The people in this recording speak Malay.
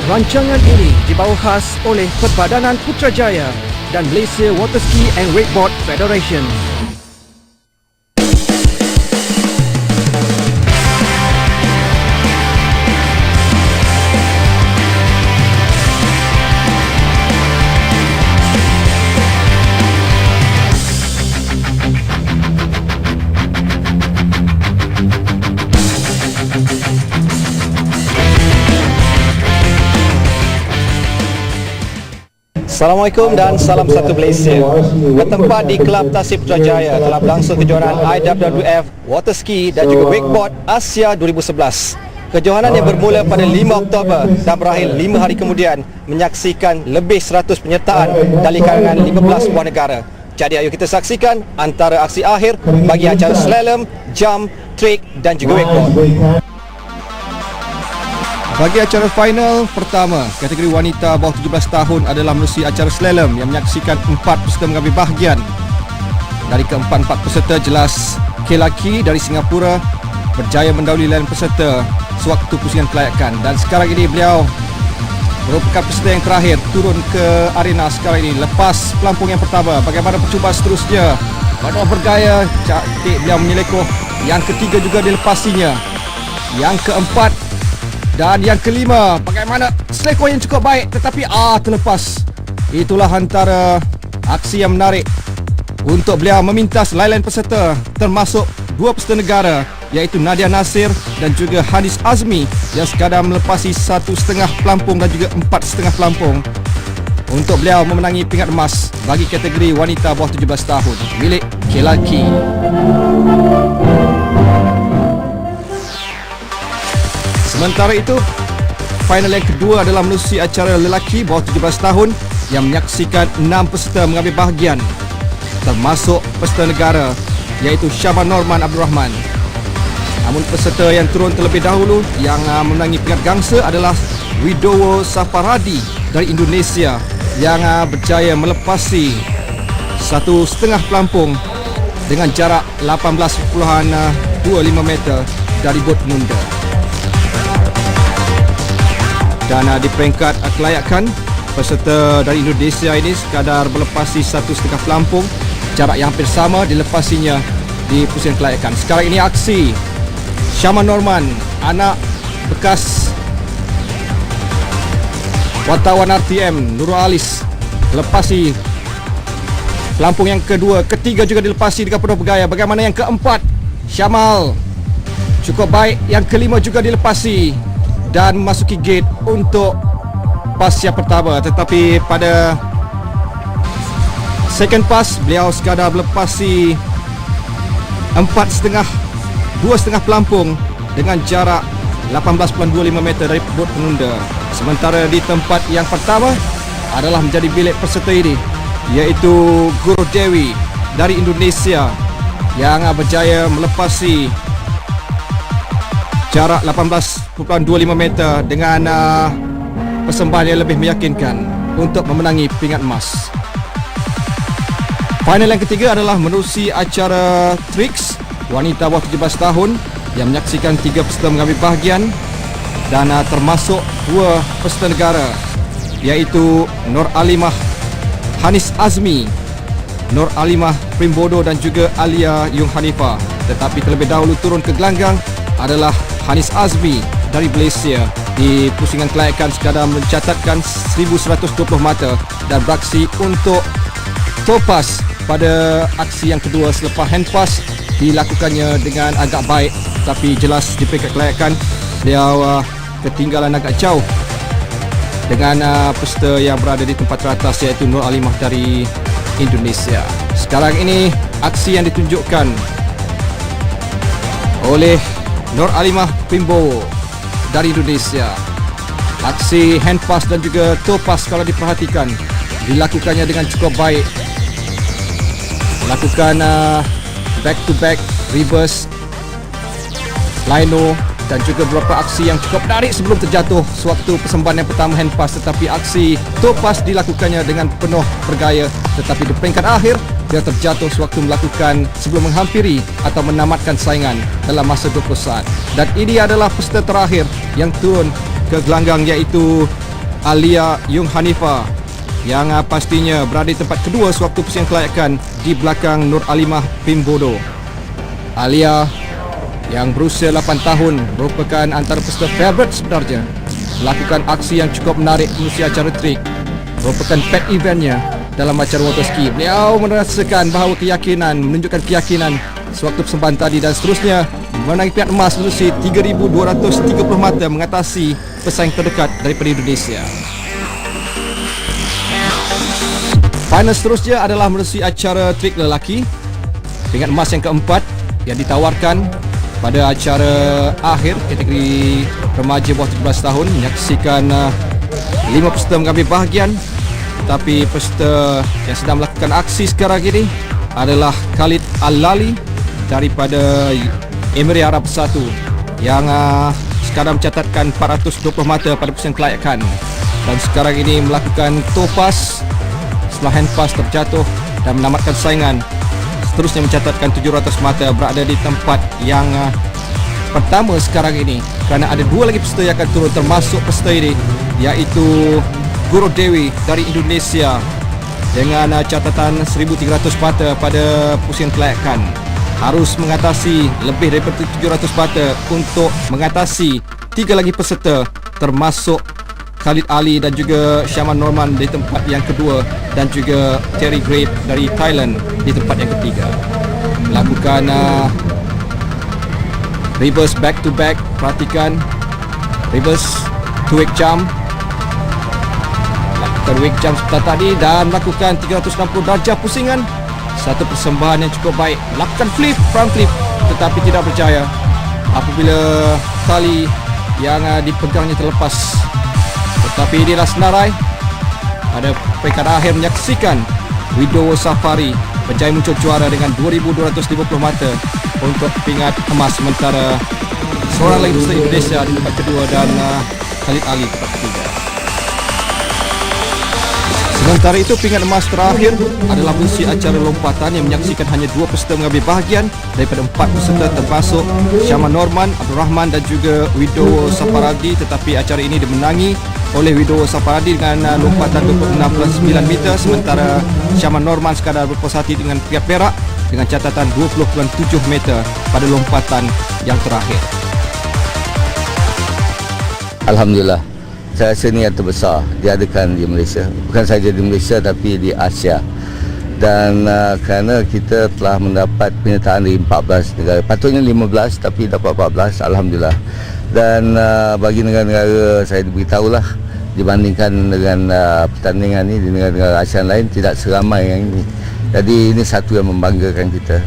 Rancangan ini dibawa khas oleh Perbadanan Putrajaya dan Malaysia Water Ski and Wakeboard Federation. Assalamualaikum dan salam satu Malaysia. Bertempat di Kelab Tasik Putrajaya telah berlangsung kejohanan IWWF Water Ski dan juga Wakeboard Asia 2011. Kejohanan yang bermula pada 5 Oktober dan berakhir 5 hari kemudian menyaksikan lebih 100 penyertaan dari kalangan 15 buah negara. Jadi ayo kita saksikan antara aksi akhir bagi acara slalom, jump, trick dan juga wakeboard. Bagi acara final pertama, kategori wanita bawah 17 tahun adalah menerusi acara slalom yang menyaksikan 4 peserta mengambil bahagian. Dari keempat-empat peserta jelas Kelaki dari Singapura berjaya mendahului lain peserta sewaktu pusingan kelayakan, dan sekarang ini beliau merupakan peserta yang terakhir turun ke arena sekarang ini lepas pelampung yang pertama. Bagaimana percubaan seterusnya? Penuh bergaya, cantik beliau menyelekoh. Yang ketiga juga dilepasinya. Yang keempat dan yang kelima, bagaimana selekor yang cukup baik tetapi terlepas. Itulah antara aksi yang menarik untuk beliau memintas lain-lain peserta, termasuk 2 peserta negara iaitu Nadia Nasir dan juga Hanis Azmi yang sekadar melepasi 1,5 pelampung dan juga 4,5 pelampung untuk beliau memenangi pingat emas bagi kategori wanita bawah 17 tahun milik Kelaki. Sementara itu, final yang kedua adalah menerusi acara lelaki bawah 17 tahun yang menyaksikan 6 peserta mengambil bahagian, termasuk peserta negara iaitu Syama Norman Abdul Rahman. Namun peserta yang turun terlebih dahulu yang memenangi pingat gangsa adalah Widowo Safaradi dari Indonesia yang berjaya melepasi 1,5 pelampung dengan jarak 18.25 meter dari bot penunda. Dan di peringkat kelayakan, peserta dari Indonesia ini sekadar melepasi 1,5 pelampung, jarak yang hampir sama dilepasinya di pusingan kelayakan. Sekarang ini aksi Syama Norman, anak bekas wartawan RTM Nurul Alis, melepasi pelampung yang kedua. Ketiga juga dilepasi dengan penuh bergaya. Bagaimana yang keempat? Syamal cukup baik. Yang kelima juga dilepasi dan memasuki gate untuk pas yang pertama, tetapi pada second pass beliau sekadar melepasi 2,5 pelampung dengan jarak 18.25 meter dari bot penunda. Sementara di tempat yang pertama adalah menjadi bilik peserta ini iaitu Guru Dewi dari Indonesia yang berjaya melepasi jarak 18.25 meter dengan persembahan yang lebih meyakinkan untuk memenangi pingat emas. Final yang ketiga adalah menerusi acara tricks wanita bawah 17 tahun yang menyaksikan 3 peserta mengambil bahagian dan termasuk 2 peserta negara iaitu Nur Alimah Hanis Azmi, Nur Alimah Primbodo dan juga Alia Yung Hanifah. Tetapi terlebih dahulu turun ke gelanggang adalah Hanis Azmi dari Malaysia di pusingan kelayakan sekadar mencatatkan 1,120 mata dan beraksi untuk topas pada aksi yang kedua selepas hand pass dilakukannya dengan agak baik, tapi jelas di peringkat kelayakan beliau ketinggalan agak jauh dengan peserta yang berada di tempat teratas iaitu Nur Alimah dari Indonesia. Sekarang ini aksi yang ditunjukkan oleh Nur Alimah Primbowo dari Indonesia. Aksi hand pass dan juga toe pass kalau diperhatikan dilakukannya dengan cukup baik. Lakukan back to back, reverse, lino dan juga beberapa aksi yang cukup menarik sebelum terjatuh sewaktu persembahan yang pertama hand pass. Tetapi aksi toe pass dilakukannya dengan penuh bergaya, tetapi di peringkat akhir dia terjatuh sewaktu melakukan sebelum menghampiri atau menamatkan saingan dalam masa 20 saat. Dan ini adalah peserta terakhir yang turun ke gelanggang iaitu Alia Yung Hanifa yang pastinya berada di tempat kedua sewaktu pusingan kelayakan di belakang Nur Alimah Pimbodo. Alia yang berusia 8 tahun merupakan antara peserta favourite sebenarnya, melakukan aksi yang cukup menarik menerusi acara trik. Merupakan pet eventnya dalam acara water ski. Beliau merasakan bahawa menunjukkan keyakinan sewaktu persembahan tadi dan seterusnya memenangi piala emas menerusi 3,230 mata mengatasi pesaing terdekat daripada Indonesia. Final seterusnya adalah menerusi acara trik lelaki, peringkat emas yang keempat yang ditawarkan pada acara akhir kategori remaja bawah 17 tahun, menyaksikan 5 peserta mengambil bahagian. Tetapi peserta yang sedang melakukan aksi sekarang ini adalah Khalid Al-Lali daripada Emirat Arab Bersatu yang sekadar mencatatkan 420 mata pada pusingan kelayakan dan sekarang ini melakukan topas setelah handpass terjatuh dan menamatkan saingan. Seterusnya mencatatkan 700 mata, berada di tempat yang pertama sekarang ini kerana ada 2 lagi peserta yang akan turun, termasuk peserta ini iaitu Guru Dewi dari Indonesia dengan catatan 1300 mata pada pusingan kelayakan. Harus mengatasi lebih daripada 700 mata untuk mengatasi 3 lagi peserta termasuk Khalid Ali dan juga Syaman Norman di tempat yang kedua dan juga Terry Grape dari Thailand di tempat yang ketiga. Melakukan reverse back to back, perhatikan reverse 2 wake jump, lakukan wake jump seperti tadi dan melakukan 360 darjah pusingan. Satu persembahan yang cukup baik. Lakukan flip, front flip tetapi tidak berjaya apabila tali yang dipegangnya terlepas. Tetapi inilah senarai pada peringkat akhir menyaksikan Widowo Safari berjaya muncul juara dengan 2,250 mata untuk peringkat emas, sementara seorang lagi peserta Indonesia di tempat kedua dan Khalid Ali di tempat ketiga. Sementara itu peringkat emas terakhir adalah menerusi acara lompatan yang menyaksikan hanya 2 peserta mengambil bahagian daripada 4 peserta termasuk Syaman Norman, Abdul Rahman dan juga Widowo Safaradi, tetapi acara ini dimenangi oleh Widowo Safaradi dengan lompatan 26.9 meter, sementara Syaman Norman sekadar berpuas hati dengan peringkat perak dengan catatan 20.7 meter pada lompatan yang terakhir. Alhamdulillah, saya rasa ini yang terbesar diadakan di Malaysia, bukan saja di Malaysia tapi di Asia. Dan kerana kita telah mendapat penyertaan dari 14 negara, patutnya 15 tapi dapat 14, Alhamdulillah. Dan bagi negara-negara, saya diberitahulah dibandingkan dengan pertandingan ini di negara-negara ASEAN lain tidak seramai yang ini. Jadi ini satu yang membanggakan kita.